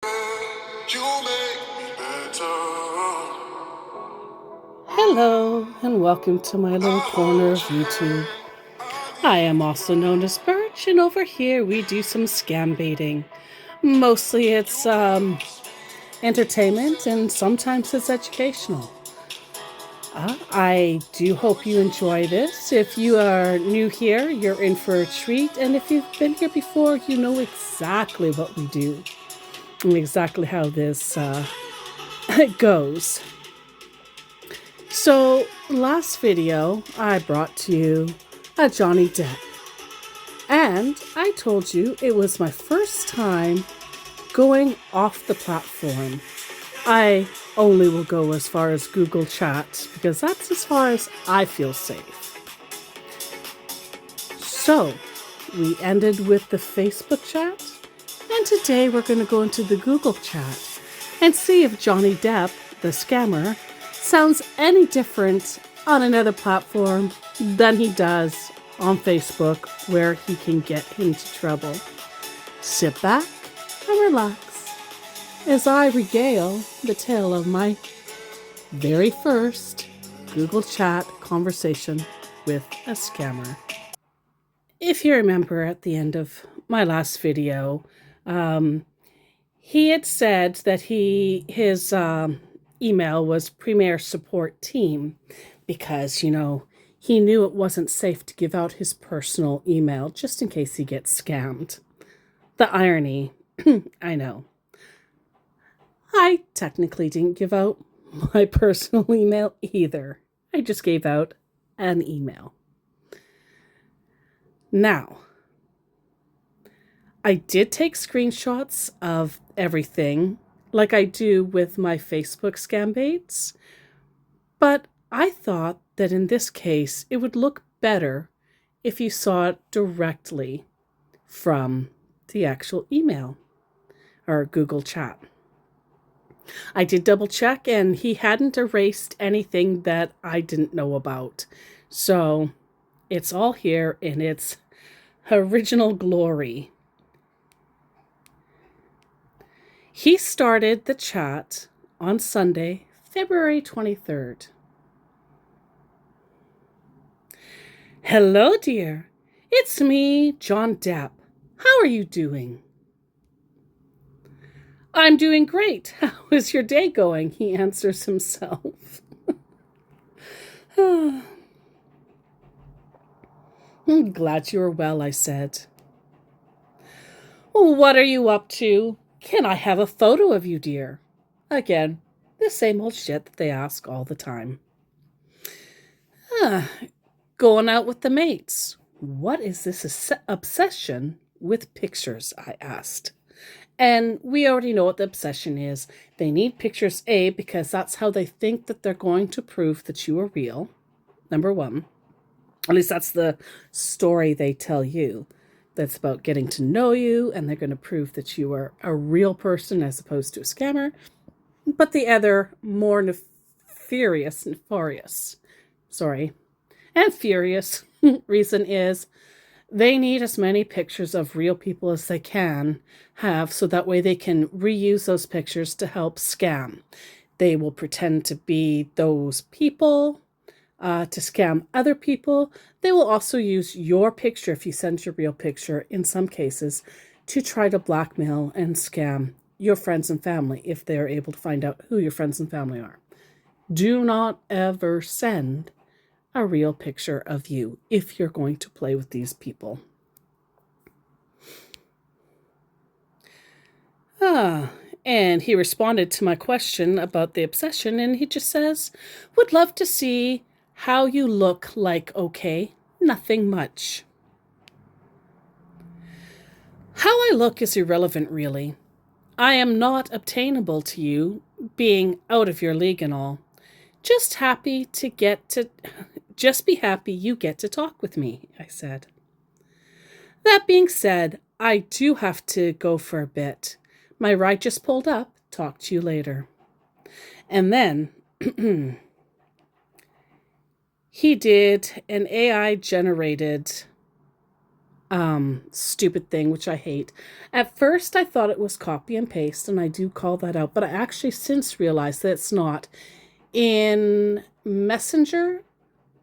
You make me better. Hello, and welcome to my little corner of YouTube. I am also known as Birch, and over here we do some scam baiting. Mostly it's entertainment, and sometimes it's educational. I do hope you enjoy this. If you are new here, you're in for a treat, and if you've been here before, you know exactly what we do and exactly how this goes. So, last video, I brought to you a Johnny Depp. And I told you it was my first time going off the platform. I only will go as far as Google Chat because that's as far as I feel safe. So, we ended with the Facebook chat, and today we're going to go into the Google chat and see if Johnny Depp, the scammer, sounds any different on another platform than he does on Facebook, where he can get into trouble. Sit back and relax as I regale the tale of my very first Google Chat conversation with a scammer. If you remember at the end of my last video, he had said that his email was Premier Support Team because, he knew it wasn't safe to give out his personal email just in case he gets scammed. The irony, I know. I technically didn't give out my personal email either. I just gave out an email. Now, I did take screenshots of everything like I do with my Facebook scam baits, but I thought that in this case it would look better if you saw it directly from the actual email or Google Chat. I did double check and he hadn't erased anything that I didn't know about. So it's all here in its original glory. He started the chat on Sunday, February 23rd. Hello, dear. It's me, John Depp. How are you doing? I'm doing great. How is your day going? He answers himself. I'm glad you're well, I said. What are you up to? Can I have a photo of you, dear? Again, the same old shit that they ask all the time. Going out with the mates. What is this obsession with pictures? I asked. And we already know what the obsession is. They need pictures, A, because that's how they think that they're going to prove that you are real. Number one. At least that's the story they tell you. That's about getting to know you, and they're going to prove that you are a real person as opposed to a scammer. But the other, more and furious reason is they need as many pictures of real people as they can have, so that way they can reuse those pictures to help scam. They will pretend to be those people to scam other people. They will also use your picture, if you send your real picture, in some cases, to try to blackmail and scam your friends and family if they're able to find out who your friends and family are. Do not ever send a real picture of you if you're going to play with these people. And he responded to my question about the obsession, and he just says, would love to see how you look like, okay, nothing much. How I look is irrelevant, really. I am not obtainable to you, being out of your league and all. Just be happy you get to talk with me, I said. That being said, I do have to go for a bit. My ride just pulled up. Talk to you later. And then he did an AI generated stupid thing, which I hate. At first, I thought it was copy and paste, and I do call that out, but I actually since realized that it's not. In Messenger,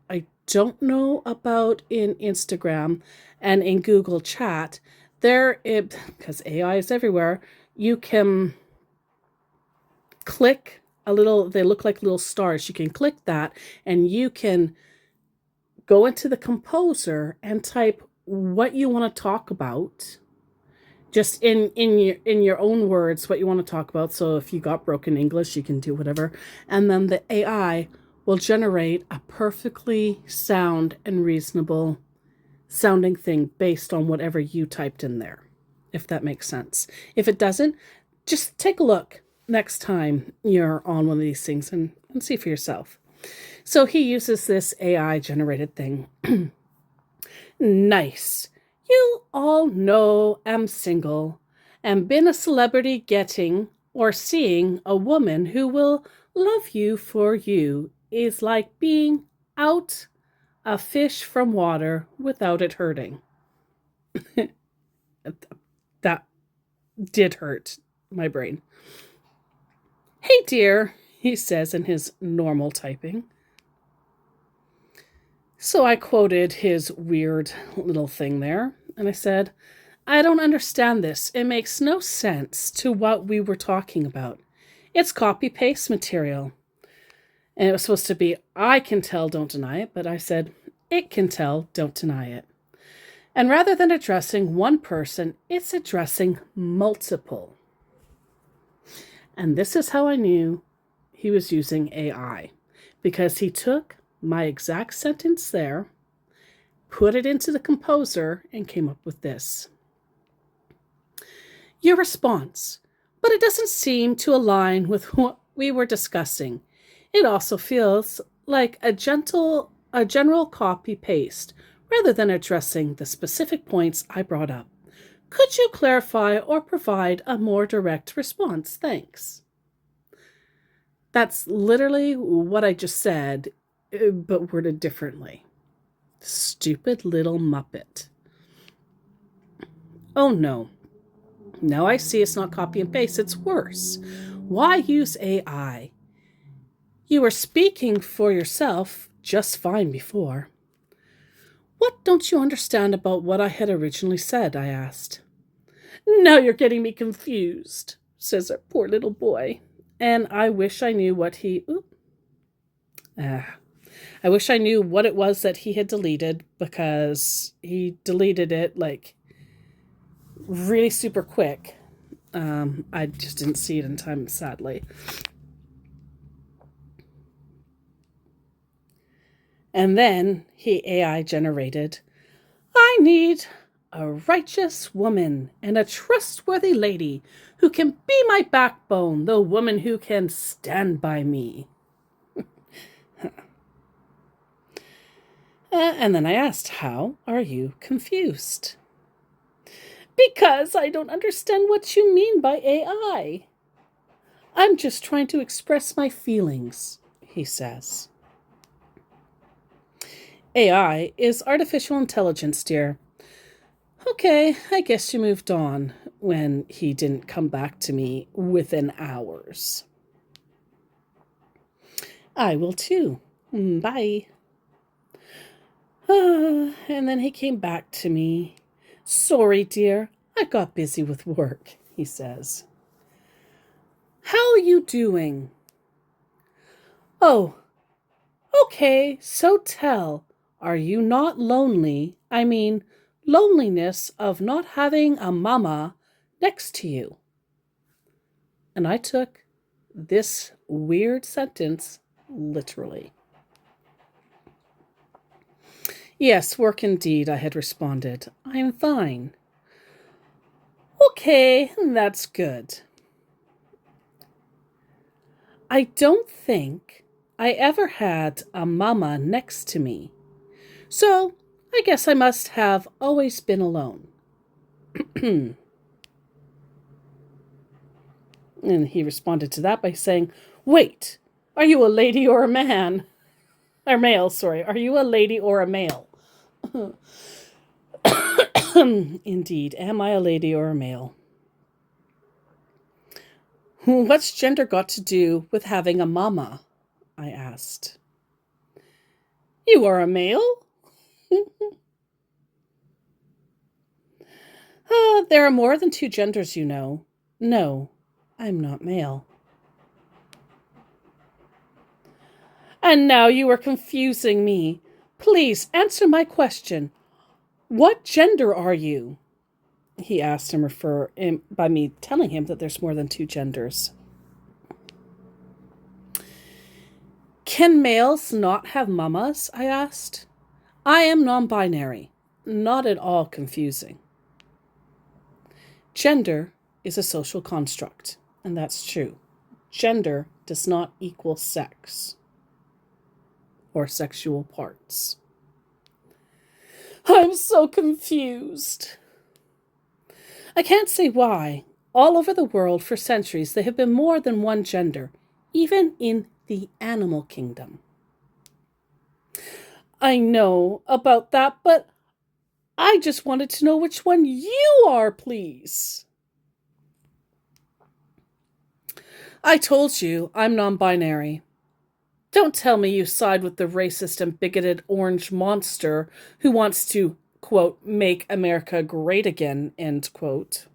I don't know about in Instagram, and in Google Chat, because AI is everywhere, you can click a little, they look like little stars. You can click that, and you can go into the composer and type what you want to talk about, just in your own words, what you want to talk about. So if you got broken English, you can do whatever, and then the AI will generate a perfectly sound and reasonable sounding thing based on whatever you typed in there, if that makes sense. If it doesn't, just take a look next time you're on one of these things and see for yourself. So he uses this AI generated thing. Nice. You all know I'm single and been a celebrity getting or seeing a woman who will love you for you is like being out a fish from water without it hurting. That did hurt my brain. Hey dear, he says in his normal typing. So I quoted his weird little thing there, and I said, I don't understand this. It makes no sense to what we were talking about. It's copy-paste material. And it was supposed to be, I can tell, don't deny it, but I said, it can tell, don't deny it. And rather than addressing one person, it's addressing multiple. And this is how I knew he was using AI, because he took my exact sentence there, put it into the composer, and came up with this. Your response, but it doesn't seem to align with what we were discussing. It also feels like a general copy-paste, rather than addressing the specific points I brought up. Could you clarify or provide a more direct response? Thanks. That's literally what I just said, but worded differently. Stupid little Muppet. Oh no. Now I see it's not copy and paste, it's worse. Why use AI? You were speaking for yourself just fine before. What don't you understand about what I had originally said? I asked. Now you're getting me confused, says our poor little boy. And I wish I knew what I wish I knew what it was that he had deleted, because he deleted it like really super quick. I just didn't see it in time, sadly. And then he AI generated, I need a righteous woman and a trustworthy lady who can be my backbone, the woman who can stand by me. And then I asked, how are you confused? Because I don't understand what you mean by AI. I'm just trying to express my feelings, he says. AI is artificial intelligence, dear. Okay, I guess you moved on when he didn't come back to me within hours. I will too. Bye. And then he came back to me. Sorry, dear, I got busy with work, he says. How are you doing? Oh, okay, so tell, are you not lonely? I mean, loneliness of not having a mama next to you. And I took this weird sentence literally. Yes, work indeed, I had responded. I'm fine. Okay, that's good. I don't think I ever had a mama next to me, so I guess I must have always been alone. And he responded to that by saying, wait, are you a lady or a man? Or male, sorry. Are you a lady or a male? Indeed, am I a lady or a male? What's gender got to do with having a mama? I asked. You are a male? There are more than two genders, you know. No, I'm not male. And now you are confusing me. Please answer my question. What gender are you? He asked him by me telling him that there's more than two genders. Can males not have mamas? I asked. I am non-binary. Not at all confusing. Gender is a social construct, and that's true. Gender does not equal sex or sexual parts. I'm so confused. I can't say why. All over the world for centuries there have been more than one gender, even in the animal kingdom. I know about that, but I just wanted to know which one you are, please. I told you I'm non-binary. Don't tell me you side with the racist and bigoted orange monster who wants to, quote, make America great again, end quote.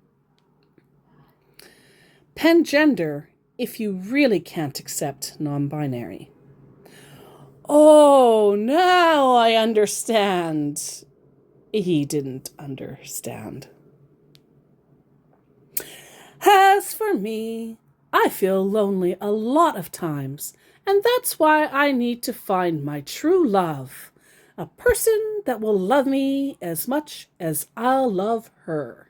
Pen gender if you really can't accept non-binary. Oh, now I understand. He didn't understand. As for me, I feel lonely a lot of times, and that's why I need to find my true love. A person that will love me as much as I'll love her.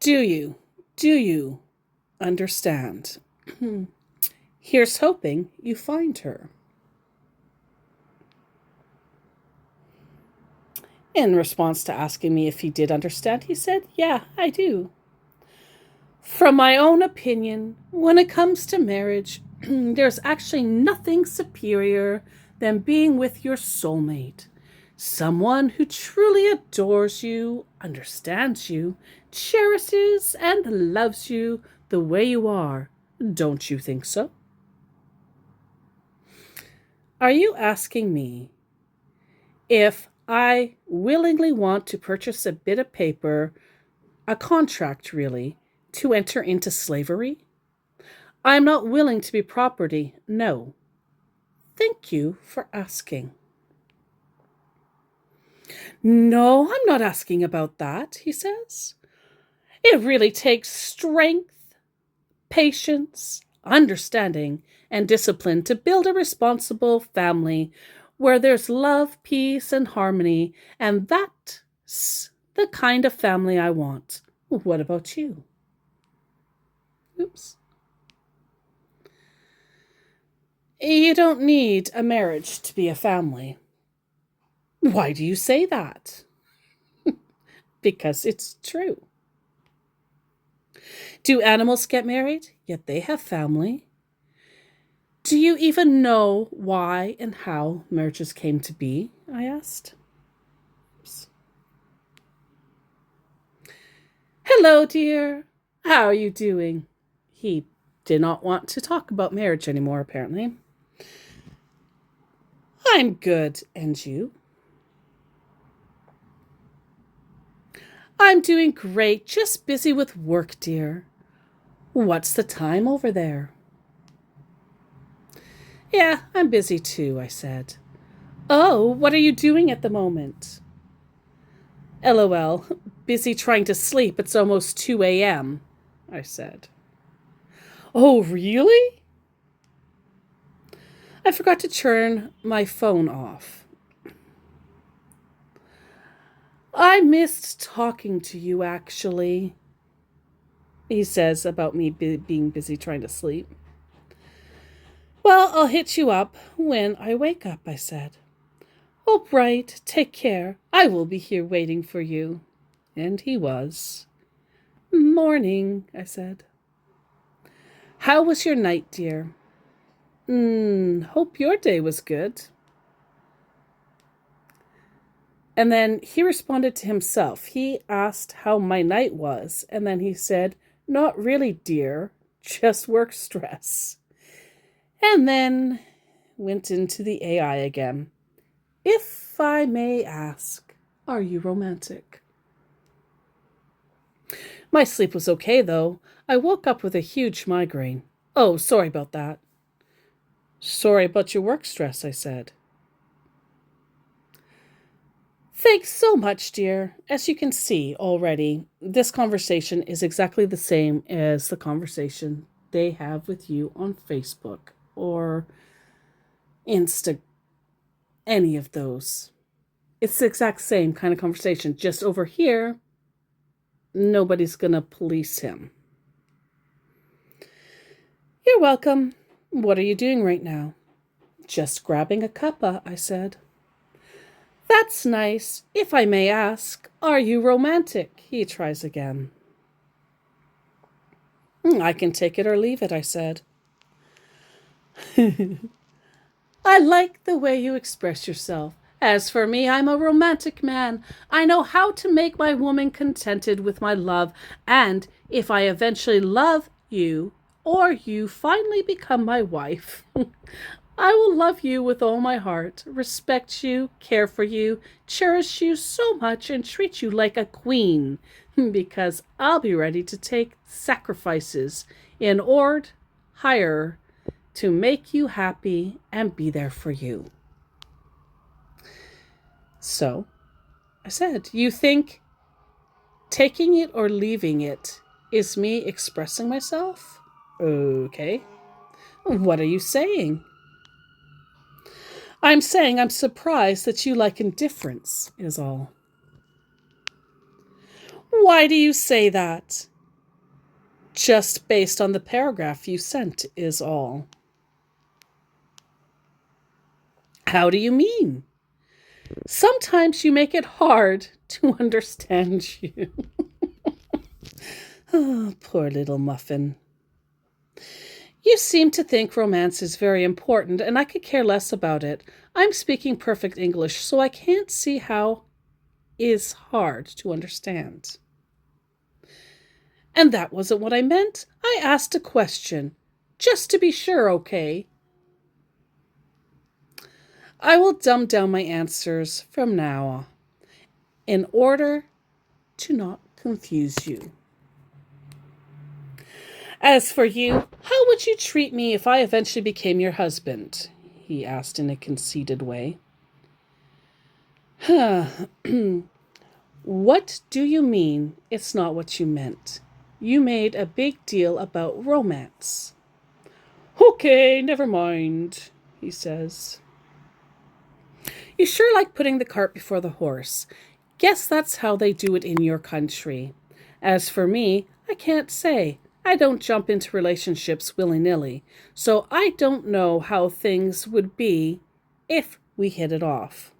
Do you understand? Here's hoping you find her. In response to asking me if he did understand, he said, yeah, I do. From my own opinion, when it comes to marriage, there's actually nothing superior than being with your soulmate. Someone who truly adores you, understands you, cherishes and loves you the way you are. Don't you think so? Are you asking me if I willingly want to purchase a bit of paper, a contract really, to enter into slavery? I am not willing to be property, no. Thank you for asking. No, I'm not asking about that, he says. It really takes strength, patience, understanding, and discipline to build a responsible family where there's love, peace, and harmony, and that's the kind of family I want. What about you? Oops. You don't need a marriage to be a family. Why do you say that? Because it's true. Do animals get married? Yet they have family. Do you even know why and how marriages came to be? I asked. Oops. Hello, dear. How are you doing? He did not want to talk about marriage anymore, apparently. I'm good, and you? I'm doing great, just busy with work, dear. What's the time over there? Yeah, I'm busy too, I said. Oh, what are you doing at the moment? LOL, busy trying to sleep. It's almost 2 a.m., I said. Oh, really? I forgot to turn my phone off. I missed talking to you, actually, he says about me being busy trying to sleep. Well, I'll hit you up when I wake up, I said. Oh, right, take care. I will be here waiting for you. And he was. Morning, I said. How was your night, dear? Hope your day was good. And then he responded to himself. He asked how my night was, and then he said, "Not really, dear, just work stress." And then went into the AI again. "If I may ask, are you romantic?" My sleep was okay, though. I woke up with a huge migraine. "Oh, sorry about that." "Sorry about your work stress," I said. "Thanks so much, dear. As you can see already, this conversation is exactly the same as the conversation they have with you on Facebook or Insta, any of those. It's the exact same kind of conversation. Just over here, nobody's going to police him." "You're welcome. What are you doing right now?" "Just grabbing a cuppa," I said. "That's nice. If I may ask, are you romantic?" He tries again. "I can take it or leave it," I said. "I like the way you express yourself. As for me, I'm a romantic man. I know how to make my woman contented with my love, and if I eventually love you, or you finally become my wife, I will love you with all my heart, respect you, care for you, cherish you so much, and treat you like a queen, because I'll be ready to take sacrifices in order higher to make you happy and be there for you." So I said, "You think taking it or leaving it is me expressing myself?" "Okay. What are you saying?" "I'm saying I'm surprised that you like indifference, is all." "Why do you say that?" "Just based on the paragraph you sent, is all." "How do you mean?" "Sometimes you make it hard to understand you." Oh, poor little muffin. "You seem to think romance is very important, and I could care less about it. I'm speaking perfect English, so I can't see how is hard to understand." "And that wasn't what I meant. I asked a question. Just to be sure, okay?" "I will dumb down my answers from now on, in order to not confuse you. As for you, how would you treat me if I eventually became your husband?" he asked in a conceited way. "What do you mean it's not what you meant? You made a big deal about romance." "Okay, never mind," he says. "You sure like putting the cart before the horse. Guess that's how they do it in your country. As for me, I can't say. I don't jump into relationships willy-nilly, so I don't know how things would be if we hit it off."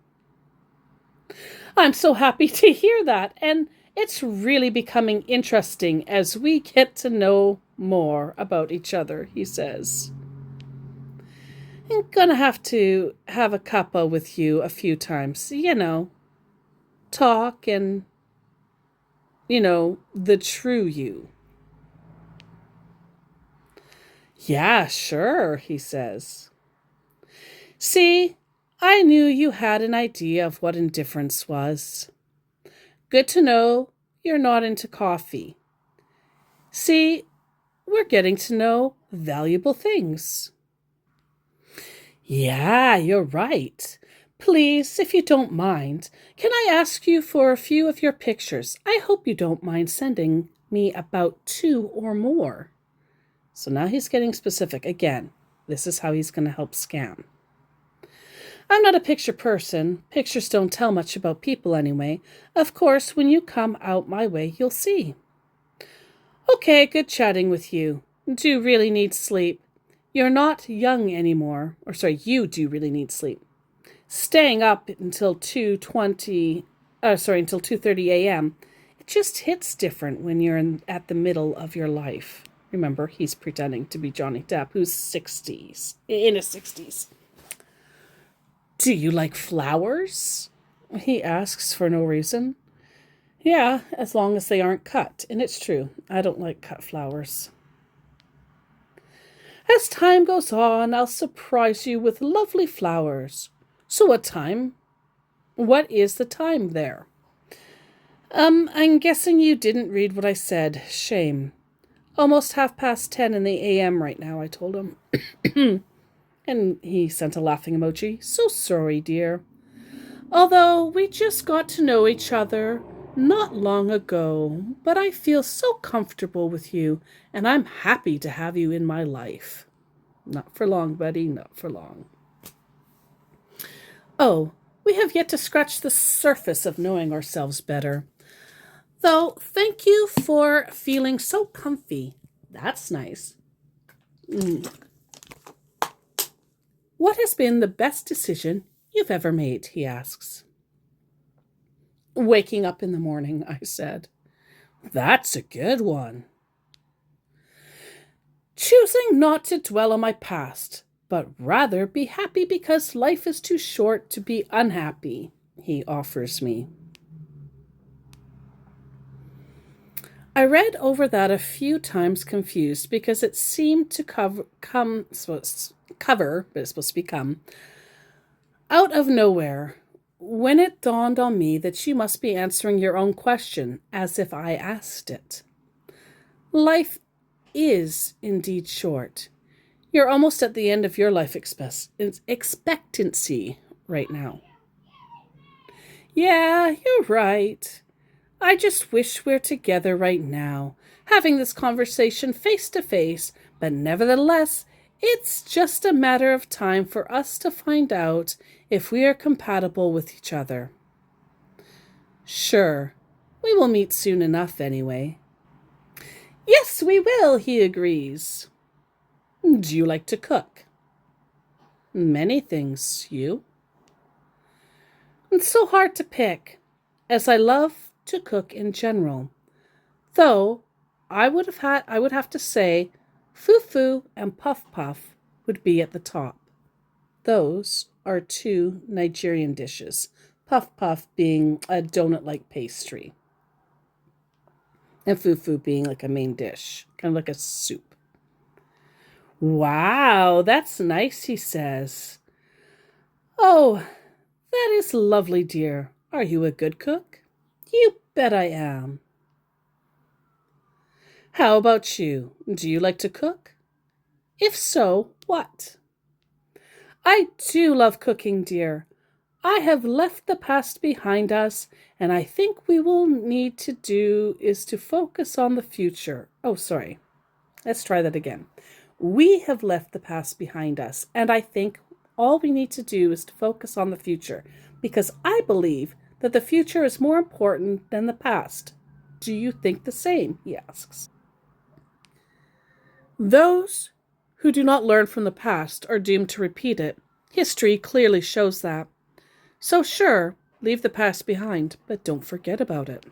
"I'm so happy to hear that, and it's really becoming interesting as we get to know more about each other," he says. "I'm gonna have to have a cuppa with you a few times, talk and, the true you." "Yeah, sure," he says. "See, I knew you had an idea of what indifference was. Good to know you're not into coffee. See, we're getting to know valuable things." "Yeah, you're right. Please, if you don't mind, can I ask you for a few of your pictures? I hope you don't mind sending me about 2 or more." So now he's getting specific. Again, this is how he's going to help scam. "I'm not a picture person. Pictures don't tell much about people anyway. Of course, when you come out my way, you'll see." "Okay, good chatting with you. Do you really need sleep? You're not young anymore. Or sorry, you do really need sleep. Staying up until 2:30 a.m. It just hits different when you're at the middle of your life." Remember, he's pretending to be Johnny Depp, who's in his 60s. "Do you like flowers?" he asks for no reason. Yeah, as long as they aren't cut, and it's true, I don't like cut flowers. As time goes on, I'll surprise you with lovely flowers. So what time? What is the time there? I'm guessing you didn't read what I said. Shame. Almost 10:30 in the AM right now, I told him. And he sent a laughing emoji. So sorry, dear. Although we just got to know each other not long ago, but I feel so comfortable with you, and I'm happy to have you in my life. Not for long, buddy, not for long. Oh, we have yet to scratch the surface of knowing ourselves better. Though, thank you for feeling so comfy. That's nice. What has been the best decision you've ever made, he asks. Waking up in the morning, I said. That's a good one. Choosing not to dwell on my past, but rather be happy because life is too short to be unhappy, he offers me. I read over that a few times confused because it seemed to cover, but it's supposed to be come, out of nowhere, when it dawned on me that you must be answering your own question as if I asked it. Life is indeed short. You're almost at the end of your life expectancy right now. Yeah, you're right. I just wish we're together right now, having this conversation face to face, but nevertheless, it's just a matter of time for us to find out if we are compatible with each other. Sure, we will meet soon enough anyway. Yes, we will, he agrees. Do you like to cook? Many things, you? It's so hard to pick, as I love to cook in general. Though I would have to say fufu and puff puff would be at the top. Those are two Nigerian dishes. Puff puff being a donut-like pastry. And fufu being like a main dish, kind of like a soup. Wow, that's nice, he says. Oh, that is lovely, dear. Are you a good cook? You bet I am. How about you? Do you like to cook? If so, what? I do love cooking, dear. I have left the past behind us, and I think we will need to do is to focus on the future. Oh, sorry. Let's try that again. We have left the past behind us, and I think all we need to do is to focus on the future, because I believe that the future is more important than the past. Do you think the same? He asks. Those who do not learn from the past are doomed to repeat it. History clearly shows that. So sure, leave the past behind, but don't forget about it.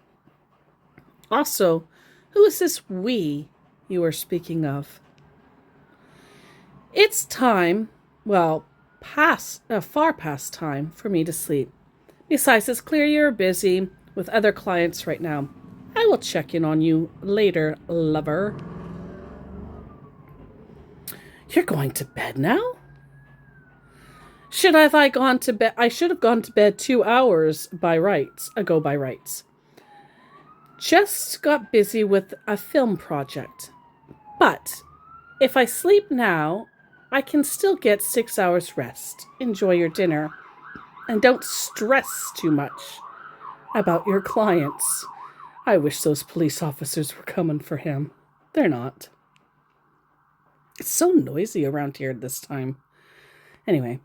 Also, who is this we you are speaking of? It's time, well, far past time for me to sleep. Besides, it's clear you're busy with other clients right now. I will check in on you later, lover. You're going to bed now? Should I gone to bed? I should have gone to bed 2 hours by rights. Just got busy with a film project. But if I sleep now, I can still get 6 hours rest. Enjoy your dinner. And don't stress too much about your clients. I wish those police officers were coming for him. They're not. It's so noisy around here this time. Anyway,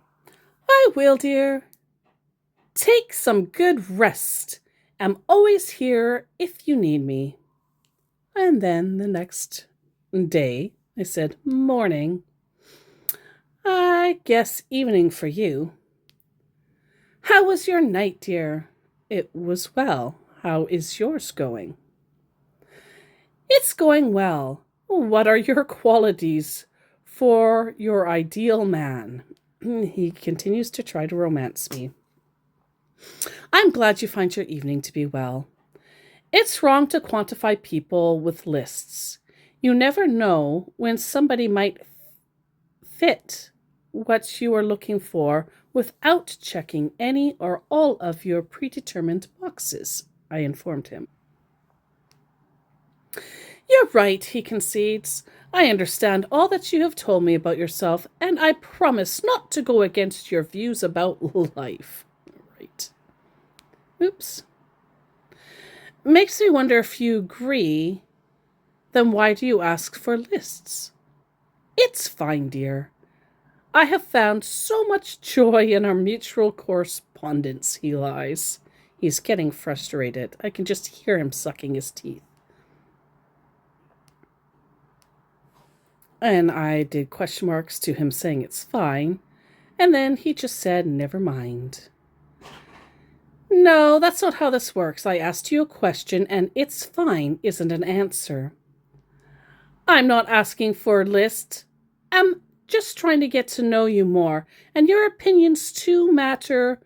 I will, dear. Take some good rest. I'm always here if you need me. And then the next day, I said, morning. I guess evening for you. How was your night, dear? It was well. How is yours going? It's going well. What are your qualities for your ideal man? He continues to try to romance me. I'm glad you find your evening to be well. It's wrong to quantify people with lists. You never know when somebody might fit what you are looking for without checking any or all of your predetermined boxes, I informed him. You're right, he concedes. I understand all that you have told me about yourself, and I promise not to go against your views about life. Right. Oops. Makes me wonder if you agree, then why do you ask for lists? It's fine, dear. I have found so much joy in our mutual correspondence, he lies. He's getting frustrated. I can just hear him sucking his teeth. And I did question marks to him saying it's fine, and then he just said, never mind. No, that's not how this works. I asked you a question, and it's fine isn't an answer. I'm not asking for a list. I'm just trying to get to know you more, and your opinions too matter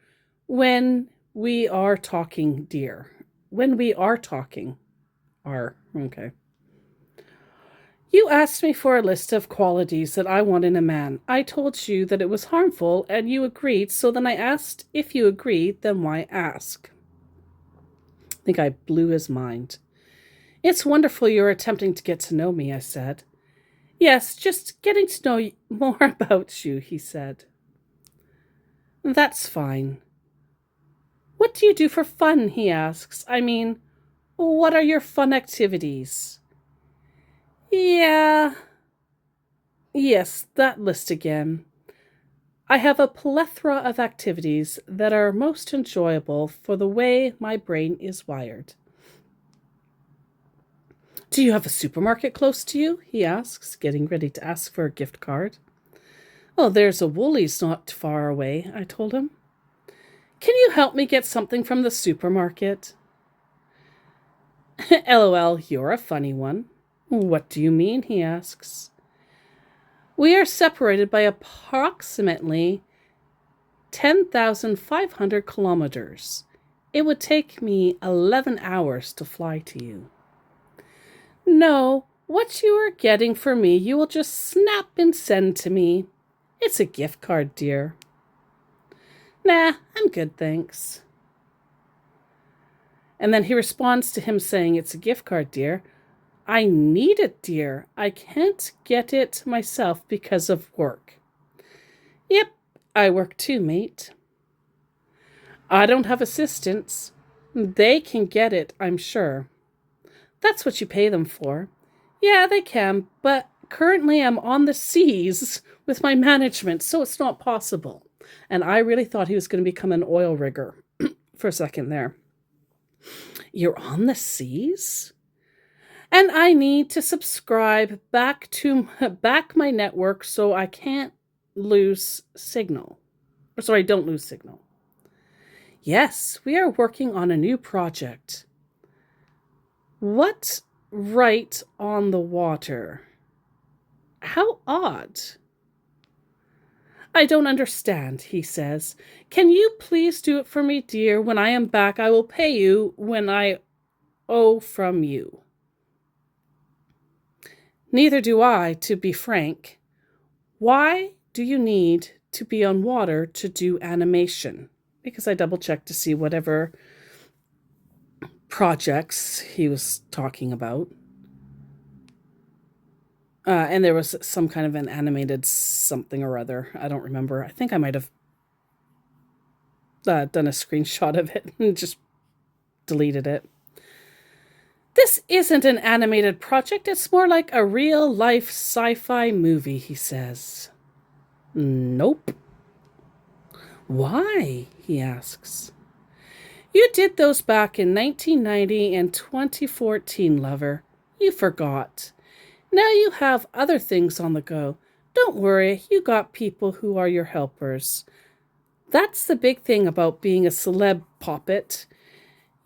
when we are talking, dear. When we are talking. Okay. You asked me for a list of qualities that I want in a man. I told you that it was harmful, and you agreed, so then I asked if you agreed, then why ask? I think I blew his mind. It's wonderful you're attempting to get to know me, I said. Yes, just getting to know more about you, he said. That's fine. What do you do for fun, he asks. I mean, what are your fun activities? Yes, that list again. I have a plethora of activities that are most enjoyable for the way my brain is wired. Do you have a supermarket close to you? He asks, getting ready to ask for a gift card. Oh, there's a Woolies not far away, I told him. Can you help me get something from the supermarket? LOL, you're a funny one. What do you mean? He asks. We are separated by approximately 10,500 kilometers. It would take me 11 hours to fly to you. No, what you are getting for me you will just snap and send to me. It's a gift card, dear. Nah, I'm good, thanks. And then he responds to him saying, it's a gift card, dear. I need it, dear. I can't get it myself because of work. Yep, I work too, mate. I don't have assistants. They can get it, I'm sure. That's what you pay them for. Yeah, they can, but currently I'm on the seas with my management, so it's not possible. And I really thought he was going to become an oil rigger for a second there. You're on the seas? And I need to subscribe back my network so I can't lose signal. Don't lose signal. Yes, we are working on a new project. What right on the water? How odd. I don't understand, he says. Can you please do it for me, dear? When I am back, I will pay you when I owe from you. Neither do I, to be frank. Why do you need to be on water to do animation? Because I double-checked to see whatever projects he was talking about. And there was some kind of an animated something or other. I don't remember. I think I might have done a screenshot of it and just deleted it. This isn't an animated project. It's more like a real-life sci-fi movie, he says. Nope. Why? He asks. You did those back in 1990 and 2014, lover. You forgot. Now you have other things on the go. Don't worry, you got people who are your helpers. That's the big thing about being a celeb poppet.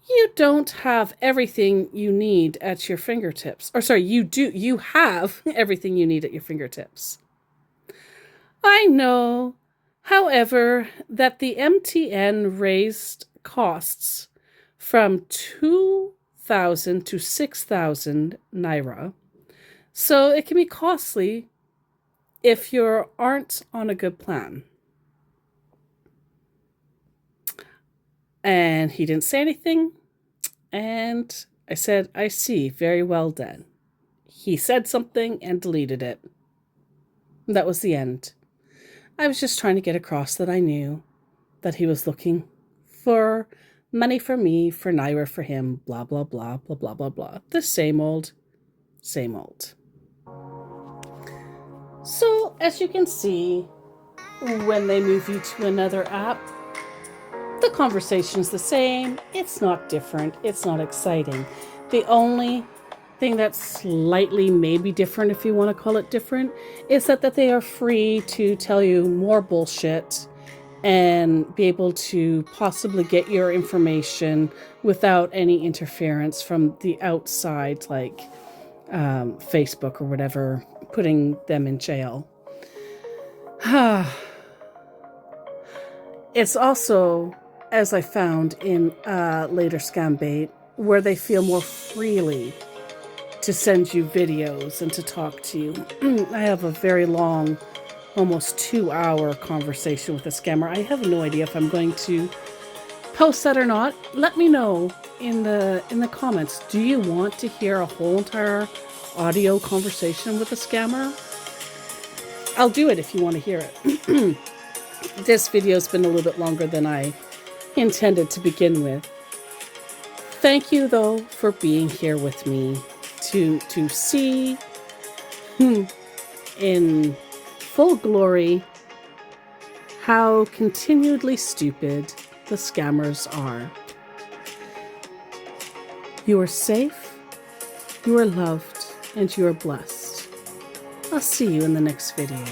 You don't have everything you need at your fingertips. You have everything you need at your fingertips. I know, however, that the MTN raised costs from 2,000 to 6,000 naira. So it can be costly if you aren't on a good plan. And he didn't say anything. And I said, I see, very well done. He said something and deleted it. That was the end. I was just trying to get across that I knew that he was looking for money for me, for naira for him, blah, blah, blah, blah, blah, blah, blah. The same old, same old. So, as you can see, when they move you to another app, the conversation's the same. It's not different. It's not exciting. The only thing that's slightly maybe different, if you want to call it different, is that they are free to tell you more bullshit and be able to possibly get your information without any interference from the outside, like Facebook or whatever, putting them in jail. It's also, as I found in later scam bait, where they feel more freely to send you videos and to talk to you. I have a very long, almost 2-hour conversation with a scammer. I have no idea if I'm going to post that or not. Let me know in the comments. Do you want to hear a whole entire audio conversation with a scammer? I'll do it if you want to hear it. This video's been a little bit longer than I intended to begin with. Thank you, though, for being here with me to see in full glory how continually stupid the scammers are. You are safe, you are loved, and you are blessed. I'll see you in the next video.